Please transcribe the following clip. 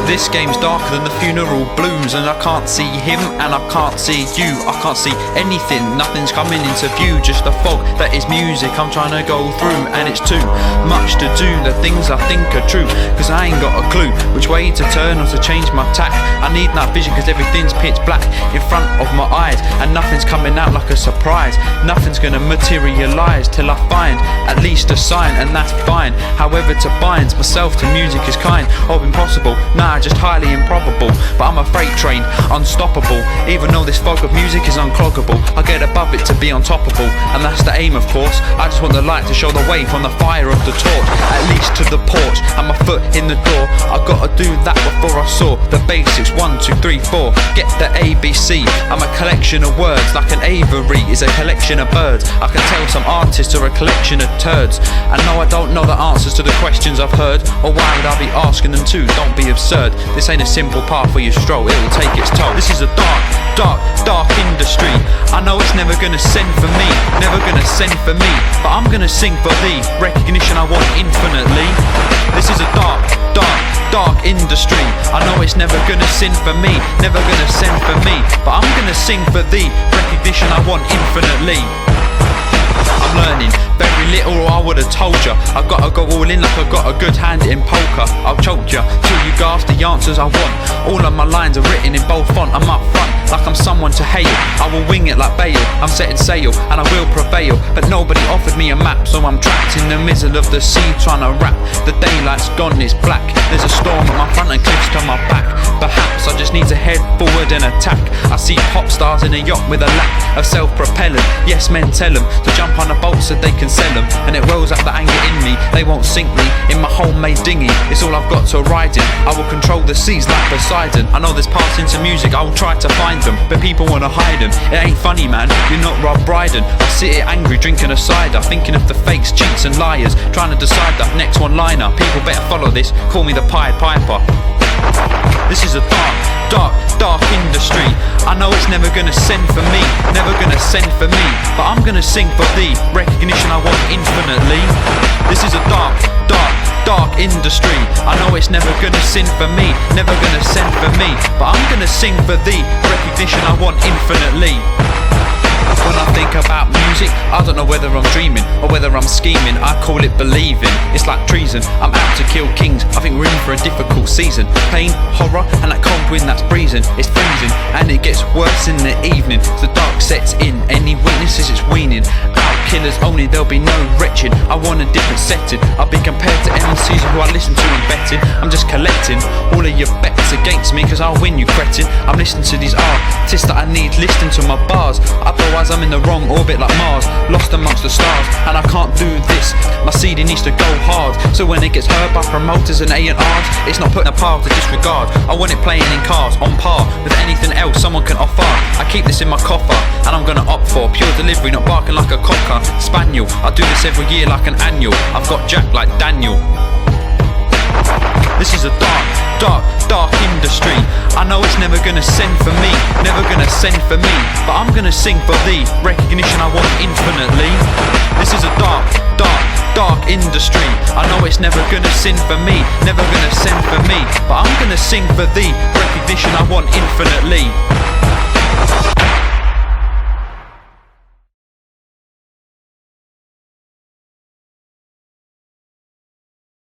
This game's darker than the funeral blooms, and I can't see him and I can't see you. I can't see anything, nothing's coming into view. Just a fog that is music I'm trying to go through, and it's too much to do the things I think are true, cause I ain't got a clue which way to turn or to change my tack. I need night vision cause everything's pitch black in front of my eyes, and nothing's coming out like a surprise. Nothing's gonna materialise till I find at least a sign, and that's fine. However to bind myself to music is kind of impossible, nah, just highly improbable. But I'm a freight train, unstoppable. Even though this fog of music is uncloggable, I get above it to be untoppable, and that's the aim of course. I just want the light to show the way from the fire of the torch, at least to the porch and my foot in the door. I gotta do that before I saw the basics. 1, 2, 3, 4, get the ABC. I'm a collection of words, like an aviary is a collection of birds. I can tell some artists are a collection of turds, and no, I don't know the answers to the questions I've heard, or why would I be asking them to? Don't be absurd. This ain't a simple path where you stroll, it will take its toll. This is a dark industry. I know it's never gonna send for me, never gonna send for me, but I'm gonna sing for thee, recognition I want infinitely. This is a dark industry. I know it's never gonna send for me, never gonna send for me, but I'm gonna sing for thee, recognition I want infinitely. I'm learning very little, or I would've told ya. I've gotta go all in like I got a good hand in poker. I'll choke ya till you gasp the answers I want. All of my lines are written in bold font. I'm up front like I'm someone to hail. I will wing it like Bale. I'm setting sail and I will prevail, but nobody offered me a map, so I'm trapped in the middle of the sea trying to rap. The daylight's gone, it's black. There's a storm at my front and cliffs to my back. Perhaps I just need to head forward and attack. I see pop stars in a yacht with a lack of self-propellant. Yes, men tell them to jump on a boat so they can sell them, and it wells up the anger in me. They won't sink me in my homemade dinghy. It's all I've got to ride in. I will control the seas like Poseidon. I know there's paths into music, I will try to find them, but people wanna hide them. It ain't funny, man, you're not Rob Brydon. I sit here angry drinking a cider, thinking of the fakes, cheats and liars, trying to decide the next one liner. People better follow this, call me the Pied Piper. This is a dark industry. I know it's never gonna send for me, never gonna send for me, but I'm gonna sing for thee, recognition I want infinitely. This is a dark industry. I know it's never gonna send for me, never gonna send for me, but I'm gonna sing for thee, recognition I want infinitely. When I think about music, I don't know whether I'm dreaming or whether I'm scheming. I call it believing, it's like treason. I'm out to kill kings, I think we're in for a difficult season. Pain, horror, and that cold wind that's breezing. It's freezing, and it gets worse in the evening. The dark sets in, any weaknesses it's weaning out. Killers only, there'll be no wretching. I want a different setting. I'll be compared to MCs who I listen to and betting. I'm just collecting all of your bets against me, cause I'll win, you cretin. I'm listening to these artists that I need, listening to my bars. Otherwise I'm in the wrong orbit like Mars, lost amongst the stars, and I can't do this. My CD needs to go hard, so when it gets heard by promoters and A&Rs, it's not put in a pile to disregard. I want it playing in cars, on par with anything else someone can offer. I keep this in my coffer, and I'm gonna opt for pure delivery, not barking like a cocker spaniel. I do this every year like an annual. I've got Jack like Daniel. This is a dark industry. I know it's never gonna send for me, never gonna send for me, but I'm gonna sing for thee, recognition I want infinitely. This is a dark industry. I know it's never gonna send for me, never gonna send for me, but I'm gonna sing for thee, recognition I want infinitely.